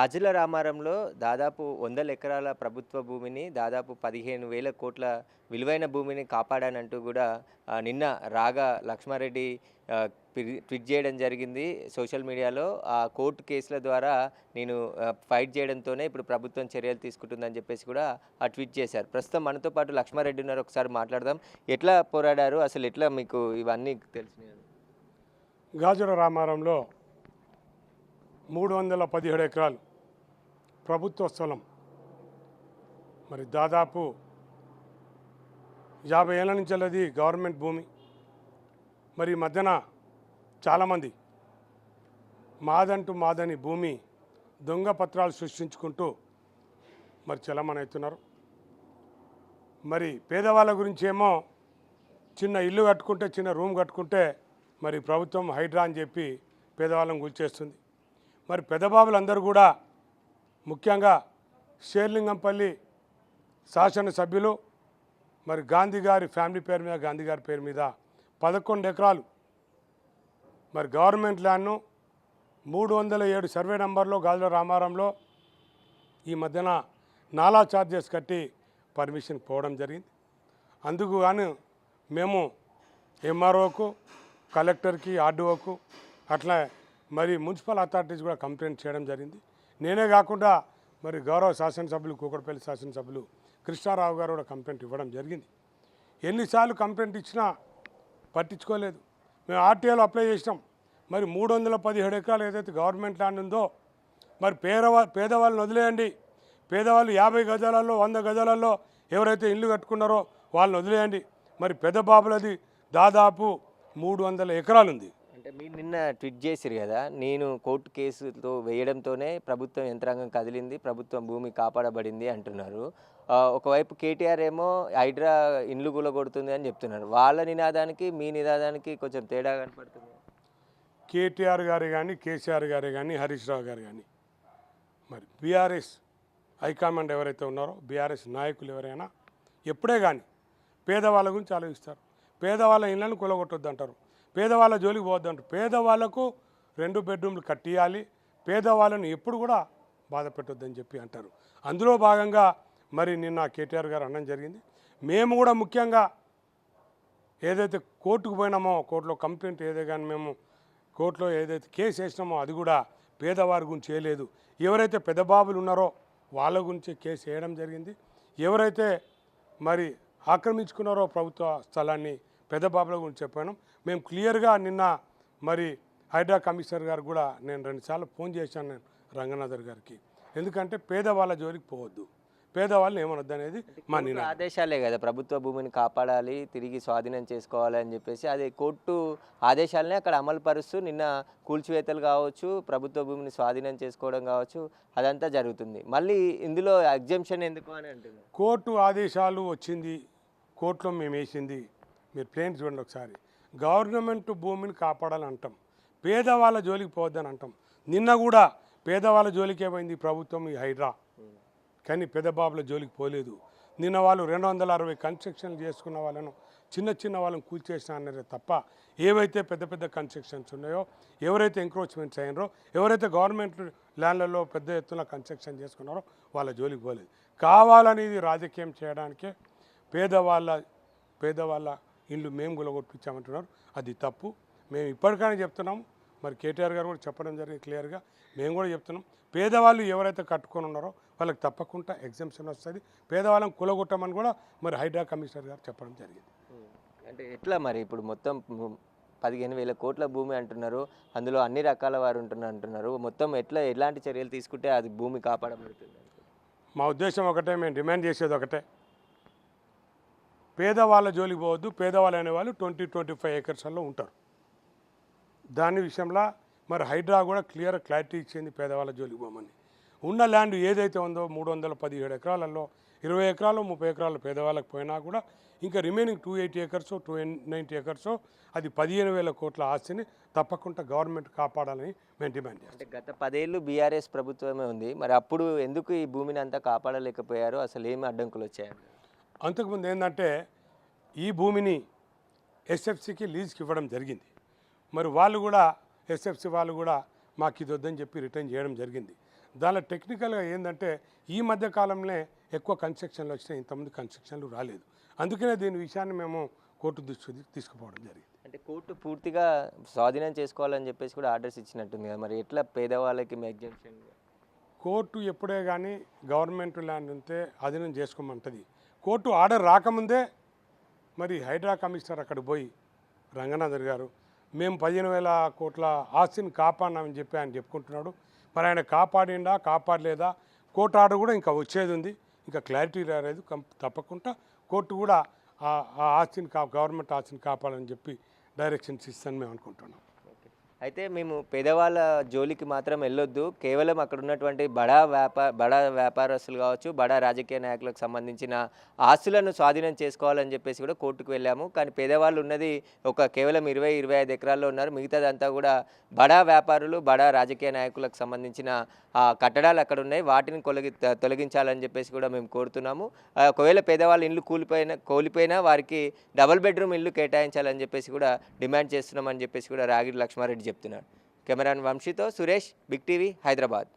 రాజుల రామారంలో దాదాపు వందల ఎకరాల ప్రభుత్వ భూమిని, దాదాపు 15,000 కోట్ల విలువైన భూమిని కాపాడానంటూ గూడా నిన్న రాగా లక్ష్మారెడ్డి ట్వీట్ చేయడం జరిగింది సోషల్ మీడియాలో. ఆ కోర్టు కేసుల ద్వారా నేను ఫైట్ చేయడంతోనే ఇప్పుడు ప్రభుత్వం చర్యలు తీసుకుంటుందని చెప్పేసి కూడా ఆ ట్వీట్ చేశారు. ప్రస్తుతం మనతో పాటు లక్ష్మారెడ్డి ఉన్నారు. ఒకసారి మాట్లాడదాం. ఎట్లా పోరాడారు? అసలు ఎట్లా మీకు ఇవన్నీ తెలిసినాయి? గాజుల రామారంలో 317 ఎకరాలు ప్రభుత్వ స్థలం, మరి దాదాపు 50 ఏళ్ళ నుంచి అది గవర్నమెంట్ భూమి. మరి ఈ మధ్యన చాలామంది మాదని భూమి దొంగ పత్రాలు సృష్టించుకుంటూ మరి చలమణవుతున్నారు. మరి పేదవాళ్ళ గురించి ఏమో చిన్న ఇల్లు కట్టుకుంటే, చిన్న రూమ్ కట్టుకుంటే మరి ప్రభుత్వం హైడ్రా అని చెప్పి పేదవాళ్ళని కూల్చేస్తుంది. మరి పెద్దబాబులందరూ కూడా ముఖ్యంగా షేర్లింగంపల్లి శాసనసభ్యులు మరి గాంధీ గారి ఫ్యామిలీ పేరు మీద, గాంధీ గారి పేరు మీద 11 ఎకరాలు మరి గవర్నమెంట్ ల్యాండ్ను 307 సర్వే నంబర్లో గాజుల రామారంలో ఈ మధ్యన నాలా ఛార్జెస్ కట్టి పర్మిషన్ పోవడం జరిగింది. అందుకు గాను మేము ఎంఆర్ఓకు, కలెక్టర్కి, ఆర్డీఓకు అట్లా మరి మున్సిపల్ అథారిటీస్ కూడా కంప్లైంట్ చేయడం జరిగింది. నేనే కాకుండా మరి గౌరవ శాసనసభ్యులు, కూకట్పల్లి శాసనసభ్యులు కృష్ణారావు గారు కూడా కంప్లైంట్ ఇవ్వడం జరిగింది. ఎన్నిసార్లు కంప్లైంట్ ఇచ్చినా పట్టించుకోలేదు. మేము ఆర్టీఐలో అప్లై చేసినాం. మరి 317 ఎకరాలు ఏదైతే గవర్నమెంట్ ల్యాండ్ ఉందో మరి పేదవాళ్ళని వదిలేయండి. పేదవాళ్ళు 50 గజాలలో, 100 గజాలలో ఎవరైతే ఇల్లు కట్టుకున్నారో వాళ్ళని వదిలేయండి. మరి పెద్ద బాబులది దాదాపు 300 ఎకరాలు ఉంది. అంటే మీరు నిన్న ట్వీట్ చేసిరు కదా, నేను కోర్టు కేసుతో వేయడంతోనే ప్రభుత్వం యంత్రాంగం కదిలింది, ప్రభుత్వం భూమి కాపాడబడింది అంటున్నారు. ఒకవైపు కేటీఆర్ ఏమో హైడ్రా ఇండ్లు కూలగొడుతుంది అని చెప్తున్నారు. వాళ్ళ నినాదానికి మీ నినాదానికి కొంచెం తేడా కనపడుతుంది. కేటీఆర్ గారు కానీ, కేసీఆర్ గారు కానీ, హరీష్ రావు గారు కానీ మరి బీఆర్ఎస్ హైకమాండ్ ఎవరైతే ఉన్నారో, బీఆర్ఎస్ నాయకులు ఎవరైనా ఎప్పుడే కానీ పేదవాళ్ళ గురించి ఆలోచిస్తారు. పేదవాళ్ళ ఇళ్లను కూలగొట్టొద్దు అంటారు, పేదవాళ్ళ జోలికి పోవద్దు అంటారు. పేదవాళ్లకు 2 బెడ్రూమ్లు కట్టియాలి, పేదవాళ్ళని ఎప్పుడు కూడా బాధ పెట్టొద్దని చెప్పి అంటారు. అందులో భాగంగా మరి నిన్న కేటీఆర్ గారు అనడం జరిగింది. మేము కూడా ముఖ్యంగా ఏదైతే కోర్టుకు పోయినామో, కోర్టులో కంప్లైంట్ ఏదైతే కానీ మేము కోర్టులో ఏదైతే కేసు వేసినామో అది కూడా పేదవారి గురించి చేయలేదు. ఎవరైతే పెద్దబాబులు ఉన్నారో వాళ్ళ గురించి కేసు వేయడం జరిగింది. ఎవరైతే మరి ఆక్రమించుకున్నారో ప్రభుత్వ స్థలాన్ని పెద్దబాబుల గురించి చెప్పాను. మేము క్లియర్గా నిన్న మరి హైడ్రా కమిషనర్ గారు కూడా నేను 2 సార్లు ఫోన్ చేశాను నేను రంగనాథర్ గారికి. ఎందుకంటే పేదవాళ్ళ జోలికి పోవద్దు, పేదవాళ్ళని ఏమనొద్దు అనేది మా నిన్న ఆదేశాలే కదా, ప్రభుత్వ భూమిని కాపాడాలి, తిరిగి స్వాధీనం చేసుకోవాలి అని చెప్పేసి అదే కోర్టు ఆదేశాలనే అక్కడ అమలు పరుస్తూ నిన్న కూల్చివేతలు కావచ్చు, ప్రభుత్వ భూమిని స్వాధీనం చేసుకోవడం కావచ్చు, అదంతా జరుగుతుంది. మళ్ళీ ఇందులో ఎగ్జంప్షన్ ఎందుకు అని అంటున్నారు. కోర్టు ఆదేశాలు వచ్చింది, కోర్టులో మేము వేసింది. మీరు ప్లేన్ చూడండి ఒకసారి. గవర్నమెంట్ భూమిని కాపాడాలని అంటాం, పేదవాళ్ళ జోలికి పోవద్దని అంటాం. నిన్న కూడా పేదవాళ్ళ జోలికి ఏమైంది ప్రభుత్వం, ఈ హైడ్రా. కానీ పెద్దబాబుల జోలికి పోలేదు. నిన్న వాళ్ళు 260 కన్స్ట్రక్షన్లు చేసుకున్న వాళ్ళను చిన్న వాళ్ళని కూల్చేసిన అన్నారే తప్ప ఏవైతే పెద్ద పెద్ద కన్స్ట్రక్షన్స్ ఉన్నాయో, ఎవరైతే ఎంక్రోచ్మెంట్స్ అయినారో, ఎవరైతే గవర్నమెంట్ ల్యాండ్లలో పెద్ద ఎత్తున కన్స్ట్రక్షన్ చేసుకున్నారో వాళ్ళ జోలికి పోలేదు. కావాలనేది రాజకీయం చేయడానికే పేదవాళ్ళ ఇల్లు మేము గులగొట్టించామంటున్నారు. అది తప్పు. మేము ఇప్పటికైనా చెప్తున్నాము. మరి కేటీఆర్ గారు కూడా చెప్పడం జరిగింది క్లియర్గా. మేము కూడా చెప్తున్నాం, పేదవాళ్ళు ఎవరైతే కట్టుకొని ఉన్నారో వాళ్ళకి తప్పకుండా ఎగ్జంప్షన్ వస్తుంది. పేదవాళ్ళని కూలగొట్టమని కూడా మరి హైడ్రా కమిషనర్ గారు చెప్పడం జరిగింది. అంటే ఎట్లా మరి ఇప్పుడు మొత్తం 15,000 కోట్ల భూమి అంటున్నారు, అందులో అన్ని రకాల వారు అంటున్నారు. మొత్తం ఎలాంటి చర్యలు తీసుకుంటే అది భూమి కాపాడబడుతుంది? మా ఉద్దేశం ఒకటే, మేము డిమాండ్ చేసేది ఒకటే, పేదవాళ్ళ జోలికి పోవద్దు. పేదవాళ్ళు అనేవాళ్ళు 20-25 ఏకర్స్లో ఉంటారు. దాని విషయంలో మరి హైడ్రా కూడా క్లారిటీ ఇచ్చింది పేదవాళ్ళ జోలికి పోమని. ఉన్న ల్యాండ్ ఏదైతే ఉందో 317 ఎకరాలలో 20 ఎకరాలు 30 ఎకరాలు పేదవాళ్ళకి పోయినా కూడా ఇంకా రిమైనింగ్ 280 ఏకర్స్ 290 ఏకర్స్ అది 15,000 కోట్ల ఆస్తిని తప్పకుండా గవర్నమెంట్ కాపాడాలని మేము డిమాండ్ చేస్తాం. అంటే గత 10 ఏళ్ళు బీఆర్ఎస్ ప్రభుత్వమే ఉంది, మరి అప్పుడు ఎందుకు ఈ భూమిని అంతా కాపాడలేకపోయారు? అసలు ఏమి అడ్డంకులు వచ్చాయి? అంతకుముందు ఏంటంటే ఈ భూమిని ఎస్ఎఫ్సికి లీజ్కి ఇవ్వడం జరిగింది. మరి వాళ్ళు కూడా ఎస్ఎఫ్సి వాళ్ళు కూడా మాకు ఇది వద్దని చెప్పి రిటర్న్ చేయడం జరిగింది. దానిలో టెక్నికల్గా ఏంటంటే ఈ మధ్య కాలంలో ఎక్కువ కన్స్ట్రక్షన్లు వచ్చినాయి, ఇంతమంది కన్స్ట్రక్షన్లు రాలేదు. అందుకనే దీని విషయాన్ని మేము కోర్టు దృష్టికి తీసుకుపోవడం జరిగింది. అంటే కోర్టు పూర్తిగా స్వాధీనం చేసుకోవాలని చెప్పేసి కూడా ఆర్డర్స్ ఇచ్చినట్టుంది కదా, మరి ఎట్లా పేదవాళ్ళకి ఎగ్జామ్షన్? కోర్టు ఎప్పుడే కానీ గవర్నమెంట్ ల్యాండ్ ఉంటే అధీనం చేసుకోమంటుంది. కోర్టు ఆర్డర్ రాకముందే మరి హైడ్రా కమిషనర్ అక్కడికి పోయి రంగనాథర్ గారు మేము 15,000 కోట్ల ఆస్తిని కాపాడినామని చెప్పి ఆయన చెప్పుకుంటున్నాడు. మరి ఆయన కాపాడిండా కాపాడలేదా కోర్టు ఆర్డర్ కూడా ఇంకా వచ్చేది ఉంది, ఇంకా క్లారిటీ రాలేదు. తప్పకుండా కోర్టు కూడా ఆ ఆస్తిని గవర్నమెంట్ ఆస్తిని కాపాడాలని చెప్పి డైరెక్షన్స్ ఇస్తాను మేము అనుకుంటున్నాం. అయితే మేము పేదవాళ్ళ జోలికి మాత్రం వెళ్ళొద్దు, కేవలం అక్కడ ఉన్నటువంటి బడా వ్యాపారస్తులు కావచ్చు, బడా రాజకీయ నాయకులకు సంబంధించిన ఆస్తులను స్వాధీనం చేసుకోవాలని చెప్పేసి కూడా కోర్టుకు వెళ్ళాము. కానీ పేదవాళ్ళు ఉన్నది కేవలం 20-25 ఎకరాల్లో ఉన్నారు. మిగతాదంతా కూడా బడా వ్యాపారులు, బడా రాజకీయ నాయకులకు సంబంధించిన కట్టడాలు అక్కడ ఉన్నాయి. వాటిని తొలగించాలని చెప్పేసి కూడా మేము కోరుతున్నాము. ఒకవేళ పేదవాళ్ళ ఇల్లు కోల్పోయినా వారికి డబుల్ బెడ్రూమ్ ఇల్లు కేటాయించాలని చెప్పేసి కూడా డిమాండ్ చేస్తున్నామని చెప్పేసి కూడా రాగిడి లక్ష్మారెడ్డి చెప్తున్నాడు. కెమెరాన్ వంశీతో సురేష్, బిగ్ టీవీ, హైదరాబాద్.